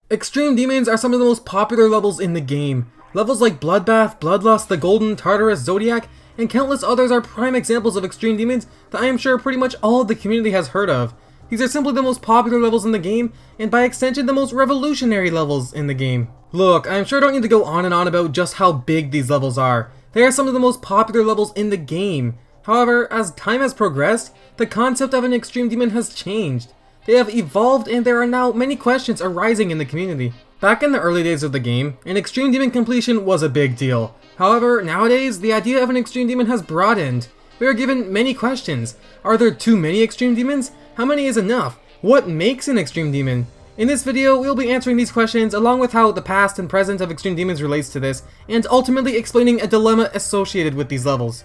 Extreme Demons are some of the most popular levels in the game. Levels like Bloodbath, Bloodlust, the Golden, Tartarus, Zodiac, and countless others are prime examples of Extreme Demons that I am sure pretty much all of the community has heard of. These are simply the most popular levels in the game, and by extension the most revolutionary levels in the game. Look, I'm sure I don't need to go on and on about just how big these levels are. They are some of the most popular levels in the game. However, as time has progressed, the concept of an Extreme Demon has changed. They have evolved and there are now many questions arising in the community. Back in the early days of the game, an Extreme Demon completion was a big deal. However, nowadays, the idea of an Extreme Demon has broadened. We are given many questions. Are there too many Extreme Demons? How many is enough? What makes an Extreme Demon? In this video, we'll be answering these questions along with how the past and present of Extreme Demons relates to this, and ultimately explaining a dilemma associated with these levels.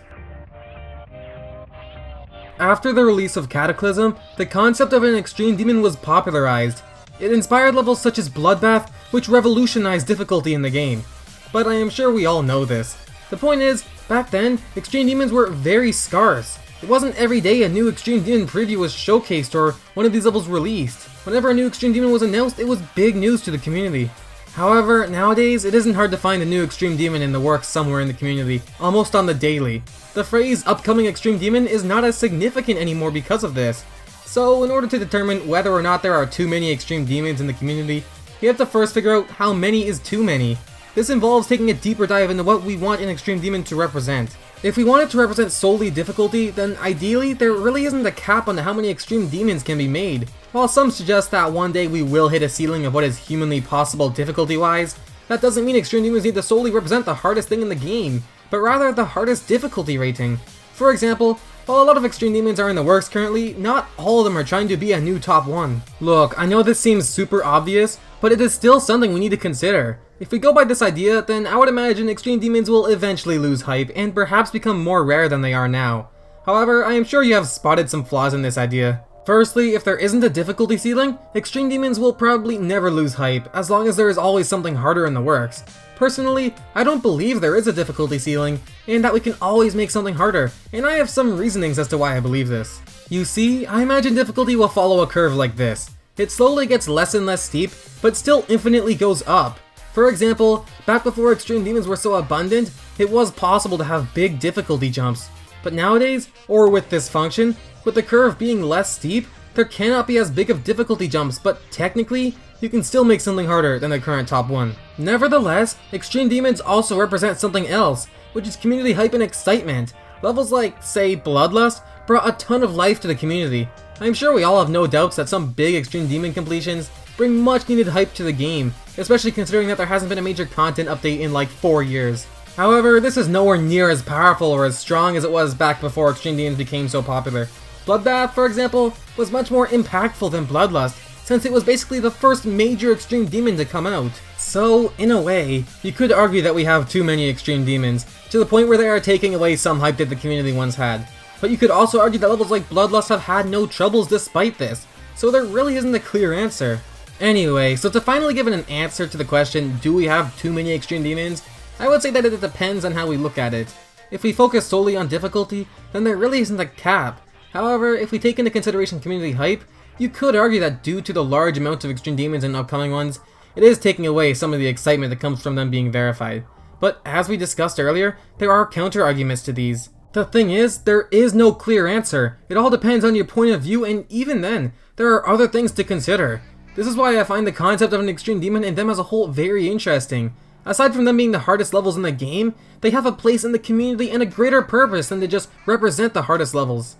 After the release of Cataclysm, the concept of an Extreme Demon was popularized. It inspired levels such as Bloodbath, which revolutionized difficulty in the game. But I am sure we all know this. The point is, back then, Extreme Demons were very scarce. It wasn't every day a new Extreme Demon preview was showcased or one of these levels released. Whenever a new Extreme Demon was announced, it was big news to the community. However, nowadays, it isn't hard to find a new Extreme Demon in the works somewhere in the community, almost on the daily. The phrase upcoming Extreme Demon is not as significant anymore because of this. So, in order to determine whether or not there are too many Extreme Demons in the community, you have to first figure out how many is too many. This involves taking a deeper dive into what we want an Extreme Demon to represent. If we want it to represent solely difficulty, then ideally there really isn't a cap on how many Extreme Demons can be made. While some suggest that one day we will hit a ceiling of what is humanly possible difficulty-wise, that doesn't mean Extreme Demons need to solely represent the hardest thing in the game, but rather the hardest difficulty rating. For example, while a lot of Extreme Demons are in the works currently, not all of them are trying to be a new top 1. Look, I know this seems super obvious, but it is still something we need to consider. If we go by this idea, then I would imagine Extreme Demons will eventually lose hype and perhaps become more rare than they are now. However, I am sure you have spotted some flaws in this idea. Firstly, if there isn't a difficulty ceiling, Extreme Demons will probably never lose hype, as long as there is always something harder in the works. Personally, I don't believe there is a difficulty ceiling, and that we can always make something harder, and I have some reasonings as to why I believe this. You see, I imagine difficulty will follow a curve like this. It slowly gets less and less steep, but still infinitely goes up. For example, back before Extreme Demons were so abundant, it was possible to have big difficulty jumps. But nowadays, or with this function, with the curve being less steep, there cannot be as big of difficulty jumps, but technically, you can still make something harder than the current top 1. Nevertheless, Extreme Demons also represent something else, which is community hype and excitement. Levels like, say, Bloodlust, brought a ton of life to the community. I'm sure we all have no doubts that some big Extreme Demon completions bring much needed hype to the game, especially considering that there hasn't been a major content update in like 4 years. However, this is nowhere near as powerful or as strong as it was back before Extreme Demons became so popular. Bloodbath, for example, was much more impactful than Bloodlust, since it was basically the first major Extreme Demon to come out. So, in a way, you could argue that we have too many Extreme Demons, to the point where they are taking away some hype that the community once had. But you could also argue that levels like Bloodlust have had no troubles despite this, so there really isn't a clear answer. Anyway, so to finally give it an answer to the question, do we have too many Extreme Demons? I would say that it depends on how we look at it. If we focus solely on difficulty, then there really isn't a cap. However, if we take into consideration community hype, you could argue that due to the large amount of Extreme Demons and upcoming ones, it is taking away some of the excitement that comes from them being verified. But as we discussed earlier, there are counter-arguments to these. The thing is, there is no clear answer. It all depends on your point of view, and even then, there are other things to consider. This is why I find the concept of an Extreme Demon and them as a whole very interesting. Aside from them being the hardest levels in the game, they have a place in the community and a greater purpose than to just represent the hardest levels.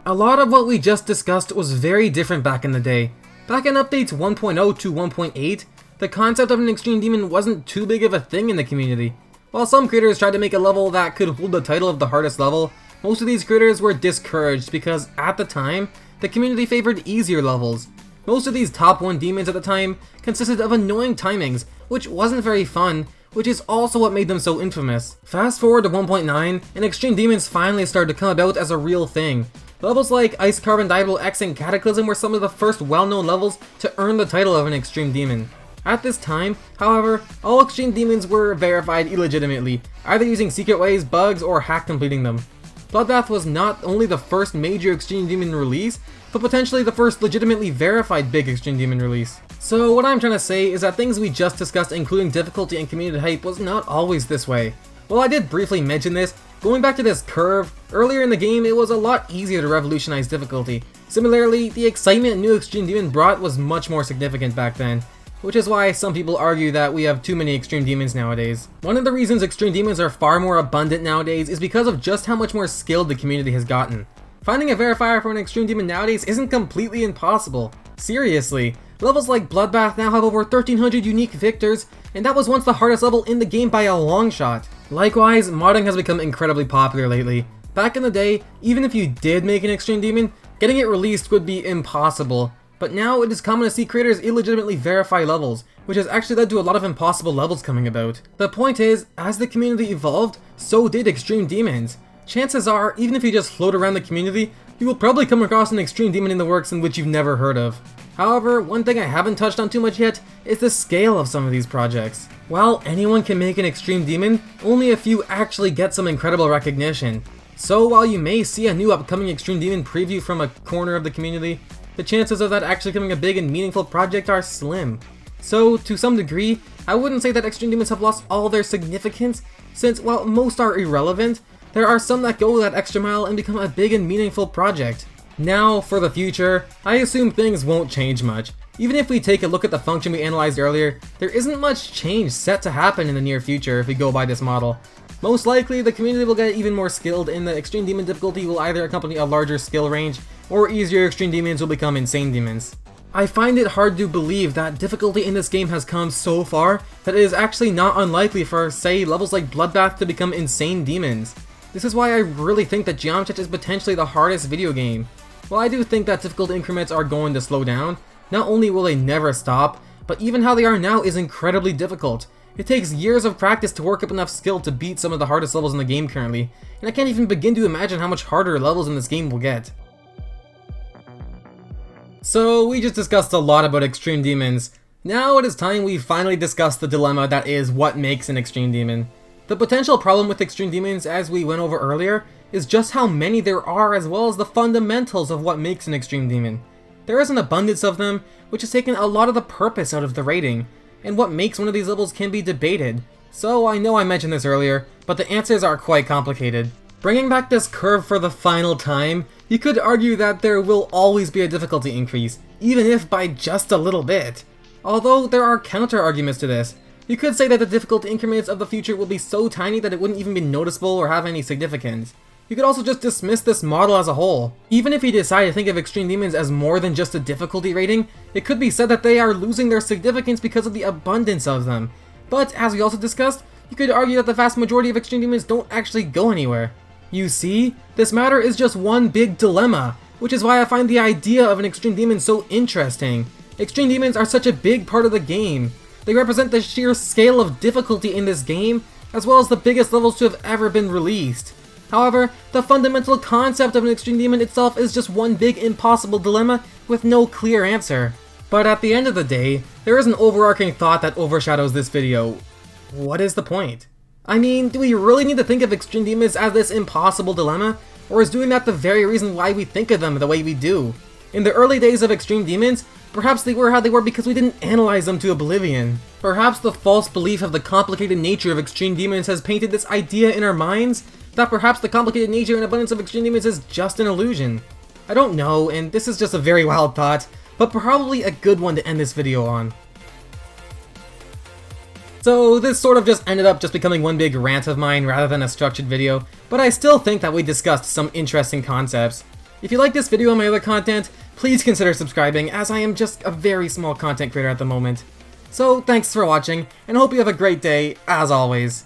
A lot of what we just discussed was very different back in the day. Back in updates 1.0 to 1.8, the concept of an Extreme Demon wasn't too big of a thing in the community. While some creators tried to make a level that could hold the title of the hardest level, most of these creators were discouraged because at the time, the community favored easier levels. Most of these top 1 demons at the time consisted of annoying timings, which wasn't very fun, which is also what made them so infamous. Fast forward to 1.9, and Extreme Demons finally started to come about as a real thing. Levels like Ice Carbon Diablo X and Cataclysm were some of the first well-known levels to earn the title of an Extreme Demon. At this time, however, all Extreme Demons were verified illegitimately, either using secret ways, bugs, or hack completing them. Bloodbath was not only the first major Extreme Demon release, but potentially the first legitimately verified big Extreme Demon release. So what I'm trying to say is that things we just discussed, including difficulty and community hype, was not always this way. While I did briefly mention this, going back to this curve, earlier in the game it was a lot easier to revolutionize difficulty. Similarly, the excitement new Extreme Demon brought was much more significant back then, which is why some people argue that we have too many Extreme Demons nowadays. One of the reasons Extreme Demons are far more abundant nowadays is because of just how much more skilled the community has gotten. Finding a verifier for an Extreme Demon nowadays isn't completely impossible. Seriously, levels like Bloodbath now have over 1300 unique victors, and that was once the hardest level in the game by a long shot. Likewise, modding has become incredibly popular lately. Back in the day, even if you did make an Extreme Demon, getting it released would be impossible. But now it is common to see creators illegitimately verify levels, which has actually led to a lot of impossible levels coming about. The point is, as the community evolved, so did Extreme Demons. Chances are, even if you just float around the community, you will probably come across an Extreme Demon in the works in which you've never heard of. However, one thing I haven't touched on too much yet is the scale of some of these projects. While anyone can make an Extreme Demon, only a few actually get some incredible recognition. So while you may see a new upcoming Extreme Demon preview from a corner of the community, the chances of that actually becoming a big and meaningful project are slim. So to some degree, I wouldn't say that Extreme Demons have lost all their significance, since while most are irrelevant, there are some that go that extra mile and become a big and meaningful project. Now, for the future, I assume things won't change much. Even if we take a look at the function we analyzed earlier, there isn't much change set to happen in the near future if we go by this model. Most likely, the community will get even more skilled and the Extreme Demon difficulty will either accompany a larger skill range, or easier Extreme Demons will become insane demons. I find it hard to believe that difficulty in this game has come so far that it is actually not unlikely for, say, levels like Bloodbath to become insane demons. This is why I really think that Geometry is potentially the hardest video game. While I do think that difficulty increments are going to slow down, not only will they never stop, but even how they are now is incredibly difficult. It takes years of practice to work up enough skill to beat some of the hardest levels in the game currently, and I can't even begin to imagine how much harder levels in this game will get. So we just discussed a lot about Extreme Demons. Now it is time we finally discuss the dilemma that is what makes an Extreme Demon. The potential problem with Extreme Demons, as we went over earlier, is just how many there are as well as the fundamentals of what makes an Extreme Demon. There is an abundance of them, which has taken a lot of the purpose out of the rating, and what makes one of these levels can be debated. So I know I mentioned this earlier, but the answers are quite complicated. Bringing back this curve for the final time, you could argue that there will always be a difficulty increase, even if by just a little bit. Although there are counter-arguments to this. You could say that the difficulty increments of the future will be so tiny that it wouldn't even be noticeable or have any significance. You could also just dismiss this model as a whole. Even if you decide to think of Extreme Demons as more than just a difficulty rating, it could be said that they are losing their significance because of the abundance of them. But, as we also discussed, you could argue that the vast majority of Extreme Demons don't actually go anywhere. You see, this matter is just one big dilemma, which is why I find the idea of an Extreme Demon so interesting. Extreme Demons are such a big part of the game. They represent the sheer scale of difficulty in this game, as well as the biggest levels to have ever been released. However, the fundamental concept of an Extreme Demon itself is just one big impossible dilemma with no clear answer. But at the end of the day, there is an overarching thought that overshadows this video. What is the point? I mean, do we really need to think of Extreme Demons as this impossible dilemma? Or is doing that the very reason why we think of them the way we do? In the early days of Extreme Demons, perhaps they were how they were because we didn't analyze them to oblivion. Perhaps the false belief of the complicated nature of Extreme Demons has painted this idea in our minds that perhaps the complicated nature and abundance of Extreme Demons is just an illusion. I don't know, and this is just a very wild thought, but probably a good one to end this video on. So this sort of just ended up just becoming one big rant of mine rather than a structured video, but I still think that we discussed some interesting concepts. If you like this video and my other content, please consider subscribing, as I am just a very small content creator at the moment. So thanks for watching, and hope you have a great day, as always.